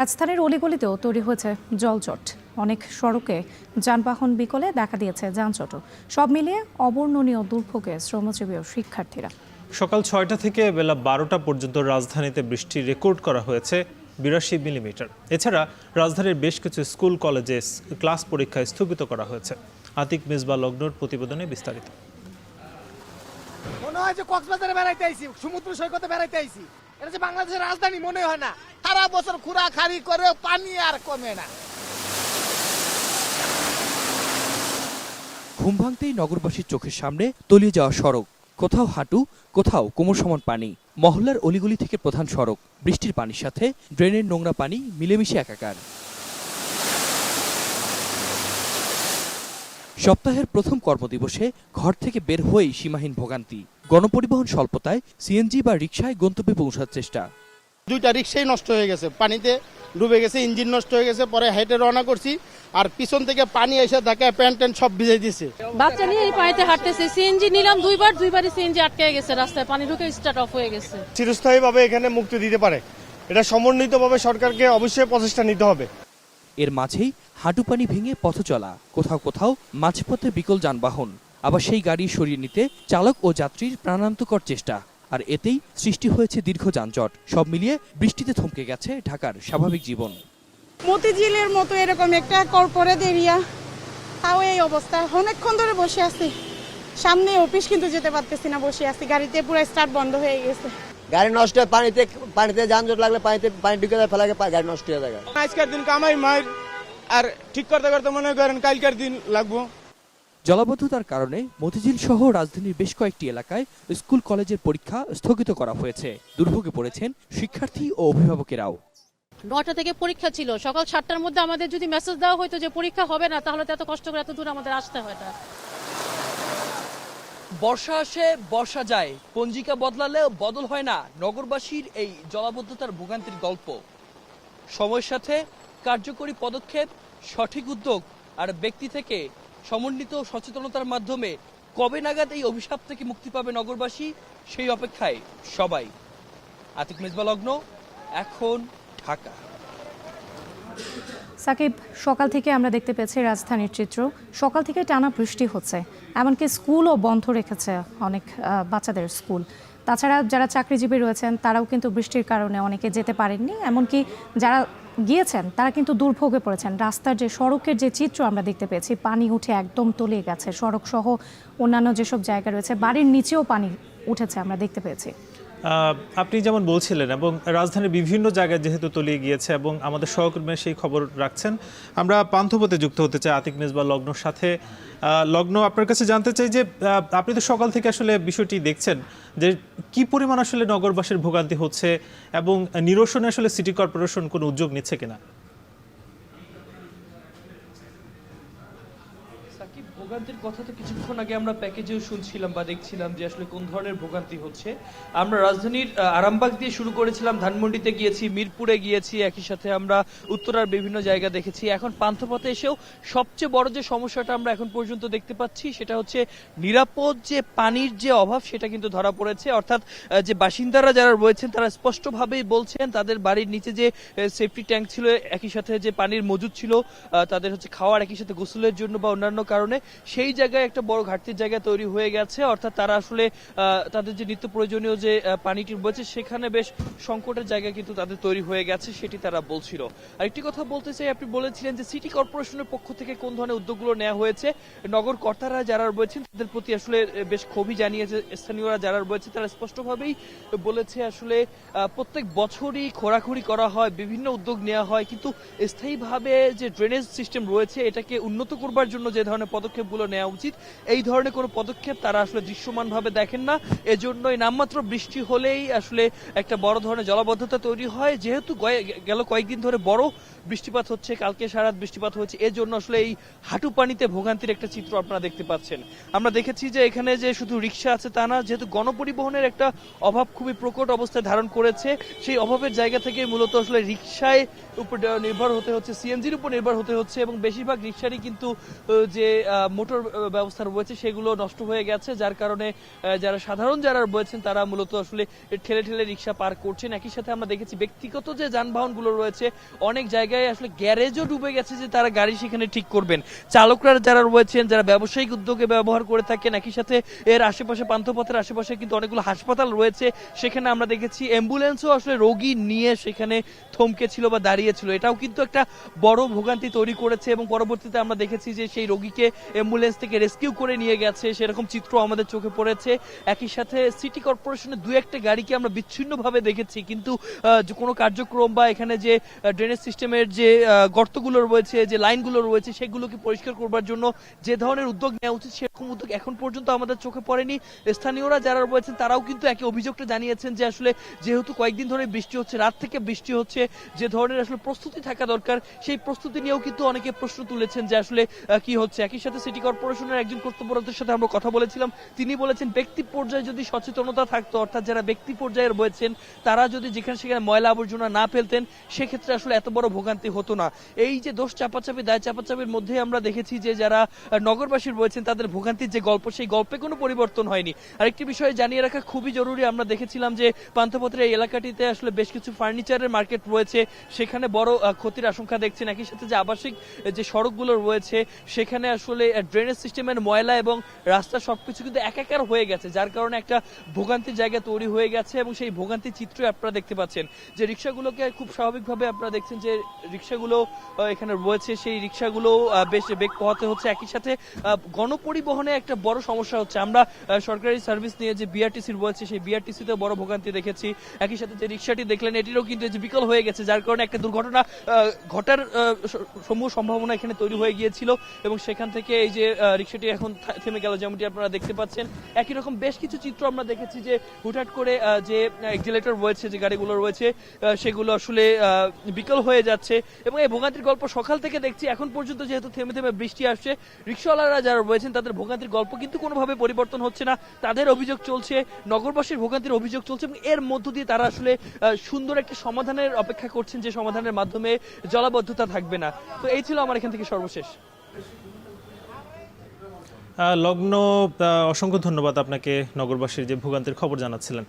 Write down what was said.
রাজধানীর অলিগলিতেও তৈরি হয়েছে জলজট। অনেক সড়কে যানবাহন বিকলে দেখা দিয়েছে যানজটও। সব মিলিয়ে অবর্ণনীয় দুর্ভোগে শ্রমজীবী ও শিক্ষার্থীরা। সকাল ৬টা থেকে বেলা ১২টা পর্যন্ত রাজধানীতে বৃষ্টি রেকর্ড করা হয়েছে ৮২ মিলিমিটার। এছাড়া রাজধানীর বেশ কিছু স্কুল কলেজে ক্লাস পরীক্ষা স্থগিত করা হয়েছে। আতিক মিসবা লগ্নর প্রতিবেদনে বিস্তারিত। মনে হয় যে কক্সবাজারে বেড়াইতে আইছি, সমুদ্র সৈকতে বেড়াইতে আইছি। এটা যে বাংলাদেশের রাজধানী মনে হয় না। সারা বছর খুঁড়াখাড়ি করে পানি আর কমে না। ঘুম ভাঙতেই নগরবাসীর চোখের সামনে তলিয়ে যাওয়া সড়ক, কোথাও হাঁটু, কোথাও কোমর সমান পানি। মহল্লার অলিগলি থেকে প্রধান সড়ক, বৃষ্টির পানির সাথে ড্রেনের নোংরা পানি মিলেমিশে একাকার। সপ্তাহের প্রথম কর্মদিবসে ঘর থেকে বের হয়েই সীমাহীন ভোগান্তি। গণপরিবহন স্বল্পতায় সিএনজি বা রিকশায় গন্তব্যে পৌঁছার চেষ্টা। দুইটা রিক্সাই নষ্ট হয়ে গেছে, পানিতে ডুবে গেছে, ইঞ্জিন নষ্ট হয়ে গেছে। পরে হেঁটে রওনা করছি, আর পিছন থেকে পানি এসে থাকে, প্যান্ট ট্যান্ট সব ভিজে দিয়েছে। বাচ্চা নিয়ে এই পানিতে হাঁটতেছে। সিএনজি নিলাম দুইবারই সিএনজি আটকে গেছে রাস্তায়, পানি ঢুকে স্টার্ট অফ হয়ে গেছে। চিরস্থায়ীভাবে এখানে মুক্তি দিতে পারে, এটা সমন্বিতভাবে সরকারকে অবশ্যই প্রচেষ্টা নিতে হবে। এর মাঝেই হাঁটু পানি ভেঙে পথ চলা, কোথাও কোথাও মাঝপথে বিকল যানবাহন, আবার সেই গাড়ি সরিয়ে নিতে চালক ও যাত্রীর প্রাণান্তকর চেষ্টা। আর এতেই সৃষ্টি হয়েছে দীর্ঘ যানজট। সব মিলিয়ে বৃষ্টিতে থমকে গেছে ঢাকার স্বাভাবিক জীবন। মতিঝিলের মতো এরকম একটা কর্পোরেট এরিয়া, তাও এই অবস্থা। অনেকক্ষণ ধরে বসে আছি, সামনে অফিস কিন্তু যেতে পারতেছি না, বসে আছি। গাড়িতে পুরো স্টার্ট বন্ধ হয়ে গেছে। গাড়ি নষ্ট হয়, পানিতে যানজট লাগলে পানি ঢুকে যায়, ফেলাকে গাড়ি নষ্ট হয়ে যায়। আজকের দিন কামাই মার, আর ঠিক করতে করতে মনে করেন কালকের দিন লাগবো। জলাবদ্ধতার কারণে মতিঝিল সহ রাজধানীর বেশ কয়েকটি এলাকায় স্কুল কলেজের পরীক্ষা স্থগিত করা হয়েছে। দুর্ভোগে পড়েছেন শিক্ষার্থী ও অভিভাবকেরাও। 9টা থেকে পরীক্ষা ছিল, সকাল 7টার মধ্যে আমাদের যদি মেসেজ দেওয়া হতো যে পরীক্ষা হবে না, তাহলে তো এত কষ্ট করে এত দূর আমাদের আসতে হয় না। বর্ষা আসে বর্ষা যায়, পঞ্জিকা বদলালেও বদল হয় না নগরবাসীর এই জলাবদ্ধতার ভোগান্তির গল্প। সময়ের সাথে কার্যকরী পদক্ষেপ, সঠিক উদ্যোগ আর ব্যক্তি থেকে সমন্বিত সচেতনতার মাধ্যমে কবে নাগাদ এই অভিশাপ থেকে মুক্তি পাবে নগরবাসী, সেই অপেক্ষায় সবাই। আতিক মিসবা লগ্ন, এখন ঢাকা। সাকিব, সকাল থেকে আমরা দেখতে পেয়েছি রাজধানীর চিত্র। সকাল থেকে টানা বৃষ্টি হচ্ছে, এমনকি স্কুলও বন্ধ রেখেছে অনেক বাচ্চাদের স্কুল। তাছাড়া যারা চাকরিজীবী রয়েছেন তারাও কিন্তু বৃষ্টির কারণে অনেকে যেতে পারেননি। এমনকি যারা গিয়েছেন তারা কিন্তু দুর্ভোগে পড়েছেন। রাস্তার যে সড়কের যে চিত্র আমরা দেখতে পেয়েছি, পানি উঠে একদম তলিয়ে গেছে। সড়ক সহ অন্যান্য যেসব জায়গা রয়েছে, বাড়ির নিচেও পানি উঠেছে আমরা দেখতে পেয়েছি। আপনি যেমন বলছিলেন, এবং রাজধানীর বিভিন্ন জায়গায় যেহেতু তলিয়ে গিয়েছে এবং আমাদের সহকর্মীরা সেই খবর রাখছেন, আমরা পান্থপথে যুক্ত হতে চাই আতিক মিসবা লগ্নর সাথে। লগ্ন, আপনার কাছে জানতে চাই যে আপনি তো সকাল থেকে আসলে বিষয়টি দেখছেন, যে কি পরিমাণ আসলে নগরবাসীর ভোগান্তি হচ্ছে এবং নিরসনে আসলে সিটি কর্পোরেশন কোনো উদ্যোগ নিচ্ছে কিনা। ভোগান্তির কথা তো কিছুক্ষণ আগে আমরা প্যাকেজেও শুনছিলাম বা দেখছিলাম যে আসলে কোন ধরনের ভোগান্তি হচ্ছে। আমরা রাজধানীর আরামবাগ দিয়ে শুরু করেছিলাম, ধানমন্ডিতে গিয়েছি, মিরপুরে গিয়েছি, একই সাথে আমরা উত্তরার বিভিন্ন জায়গা দেখেছি। এখন পান্থপথে এসেও সবচেয়ে বড় যে সমস্যাটা আমরা এখন পর্যন্ত দেখতে পাচ্ছি সেটা হচ্ছে নিরাপদ যে পানির যে অভাব, সেটা কিন্তু ধরা পড়েছে। অর্থাৎ যে বাসিন্দারা যারা রয়েছেন তারা স্পষ্টভাবেই বলছেন তাদের বাড়ির নিচে যে সেফটি ট্যাঙ্ক ছিল, একই সাথে যে পানির মজুদ ছিল তাদের হচ্ছে খাওয়ার, একই সাথে গোসলের জন্য বা অন্যান্য কারণে, সেই জায়গায় একটা বড় ঘাটতির জায়গা তৈরি হয়ে গেছে। অর্থাৎ তারা আসলে তাদের যে নিত্য প্রয়োজনীয় যে পানিটি রয়েছে সেখানে বেশ সংকটের জায়গা কিন্তু তাদের তৈরি হয়ে গেছে, সেটি তারা বলছিল। আরেকটি কথা বলতে চাই, আপনি বলেছিলেন যে সিটি কর্পোরেশনের পক্ষ থেকে কোন ধরনের উদ্যোগগুলো নেওয়া হয়েছে। নগর কর্তারা যারা রয়েছেন তাদের প্রতি আসলে বেশ ক্ষোভই জানিয়েছে। স্থানীয়রা যারা রয়েছে তারা স্পষ্টভাবেই বলেছে আসলে প্রত্যেক বছরই খোঁড়াখুড়ি করা হয়, বিভিন্ন উদ্যোগ নেওয়া হয়, কিন্তু স্থায়ীভাবে যে ড্রেনেজ সিস্টেম রয়েছে এটাকে উন্নত করবার জন্য যে ধরনের পদক্ষেপগুলো নেওয়া উচিত, এই ধরনের কোনো পদক্ষেপ তারা আসলে দৃশ্যমানভাবে দেখেন না। এজন্যই নামমাত্র বৃষ্টি হলেই আসলে একটা বড় ধরনের জলাবদ্ধতা তৈরি হয়। যেহেতু গেল কয়েকদিন ধরে বড় বৃষ্টিপাত হচ্ছে, কালকে সারা রাত বৃষ্টিপাত হয়েছে, এজন্য আসলে এই হাঁটু পানিতে ভোগান্তির একটা চিত্র আপনারা দেখতে পাচ্ছেন। আমরা দেখেছি যে এখানে যে শুধু রিক্সা আছে তা না, যেহেতু গণপরিবহনের একটা অভাব খুবই প্রকট অবস্থায় ধারণ করেছে, সেই অভাবের জায়গা থেকে মূলত আসলে রিক্সায় উপর নির্ভর হতে হচ্ছে, সিএনজির উপর নির্ভর হতে হচ্ছে, এবং বেশিরভাগ রিক্সারই কিন্তু যে মোটর ব্যবস্থা রয়েছে সেগুলো নষ্ট হয়ে গেছে, যার কারণে যারা সাধারণ যারা রয়েছেন তারা মূলত আসলে ঠেলে ঠেলে রিক্সা পার করছেন। একই সাথে আমরা দেখেছি ব্যক্তিগত যে যানবাহনগুলো রয়েছে অনেক জায়গায় আসলে গ্যারেজও ডুবে গেছে যে তারা গাড়ি সেখানে ঠিক করবেন। চালকরা যারা রয়েছেন যারা ব্যবসায়িক উদ্যোগে ব্যবহার করে থাকেন, একই সাথে এর আশেপাশে পান্থপথের আশেপাশে কিন্তু অনেকগুলো হাসপাতাল রয়েছে, সেখানে আমরা দেখেছি অ্যাম্বুলেন্সও আসলে রোগী নিয়ে সেখানে থমকে ছিল বা দাঁড়িয়ে ছিল। এটাও কিন্তু একটা বড় ভোগান্তি তৈরি করেছে এবং পরবর্তীতে আমরা দেখেছি যে সেই রোগীকে অ্যাম্বুলেন্স থেকে রেস্কিউ করে নিয়ে গেছে, সেরকম চিত্র আমাদের চোখে পড়েছে। একই সাথে সিটি কর্পোরেশনের দু একটা গাড়িকে আমরা বিচ্ছিন্নভাবে দেখেছি, কিন্তু যে কোনো কার্যক্রম বা এখানে যে ড্রেনেজ সিস্টেমের যে গর্তগুলো রয়েছে, যে লাইনগুলো রয়েছে সেগুলোকে পরিষ্কার করবার জন্য যে ধরনের উদ্যোগ নেওয়া উচিত সেরকম উদ্যোগ এখন পর্যন্ত আমাদের চোখে পড়েনি। স্থানীয়রা যারা রয়েছেন তারাও কিন্তু একই অভিযোগটা জানিয়েছেন যে আসলে যেহেতু কয়েকদিন ধরে বৃষ্টি হচ্ছে, রাত থেকে বৃষ্টি হচ্ছে, যে ধরনের আসলে প্রস্তুতি থাকা দরকার সেই প্রস্তুতি নিয়েও কিন্তু অনেকে প্রশ্ন তুলেছেন যে আসলে কি হচ্ছে। একই সাথে সিটি কর্পোরেশনের একজন কর্তব্যরতের সাথে আমরা কথা বলেছিলাম, তিনি বলেছেন ব্যক্তি পর্যায়ে যদি সচেতনতা থাকতো, অর্থাৎ যারা ব্যক্তি পর্যায়ে রয়েছেন তারা যদি যেখানে সেখানে ময়লা আবর্জনা না ফেলতেন সেক্ষেত্রে আসলে এত বড় ভোগান্তি হতো না। এই যে দোষ চাপাচাপি দায় চাপাচাপির মধ্যে আমরা দেখেছি যে যারা নগরবাসী রয়েছেন তাদের ভোগান্তির যে গল্প সেই গল্পে কোনো পরিবর্তন হয়নি। আরেকটি বিষয় জানিয়ে রাখা খুবই জরুরি, আমরা দেখেছিলাম যে পান্থপথের এই এলাকাটিতে আসলে বেশ কিছু ফার্নিচারের মার্কেট রয়েছে, সেখানে বড় ক্ষতির আশঙ্কা দেখছেন। একই সাথে যে আবাসিক যে সড়কগুলো রয়েছে সেখানে আসলে ড্রেনেজ সিস্টেমের ময়লা এবং রাস্তা সবকিছু কিন্তু একাকার হয়ে গেছে, যার কারণে একটা ভোগান্তির জায়গা তৈরি হয়ে গেছে এবং সেই ভোগান্তির চিত্রই আপনারা দেখতে পাচ্ছেন। যে রিক্সাগুলোকে খুব স্বাভাবিকভাবে আপনারা দেখছেন যে রিক্সাগুলো এখানে রয়েছে, সেই রিক্সাগুলো বেশ বেগ পোহাতে হচ্ছে। একই সাথে গণপরিবহনে একটা বড় সমস্যা হচ্ছে। আমরা সরকারি সার্ভিস নিয়ে যে বিআরটিসি রয়েছে সেই বিআরটিসিতে বড় ভোগান্তি দেখেছি। একই সাথে যে রিক্সাটি দেখলেন এটিরও কিন্তু যে বিকল হয়ে গেছে, যার কারণে একটা দুর্ঘটনা ঘটার সমূহ সম্ভাবনা এখানে তৈরি হয়ে গিয়েছিল এবং সেখান থেকে এই যে রিক্সাটি এখন থেমে গেল যেমনটি আপনারা দেখতে পাচ্ছেন। একই রকম বেশ কিছু চিত্র আমরা দেখেছি যে হুটহাট করে যে এক্সিলেটর রয়েছে, যে গাড়িগুলো রয়েছে সেগুলো আসলে বিকল হয়ে যাচ্ছে এবং এই ভোগান্তির গল্প সকাল থেকে দেখছি। এখন পর্যন্ত যেহেতু থেমে থেমে বৃষ্টি আসছে, রিক্সাওয়ালারা যারা রয়েছেন তাদের ভোগান্তির গল্প কিন্তু কোনোভাবে পরিবর্তন হচ্ছে না। তাদের অভিযোগ চলছে, নগরবাসীর ভোগান্তির অভিযোগ চলছে এবং এর মধ্য দিয়ে তারা আসলে সুন্দর একটা সমাধানের অপেক্ষা করছেন, যে সমাধানের মাধ্যমে জলাবদ্ধতা থাকবে না। তো এই ছিল আমার এখান থেকে সর্বশেষ। লগ্ন, অসংখ্য ধন্যবাদ আপনাকে নগরবাসীর যে ভোগান্তির খবর জানাচ্ছিলেন।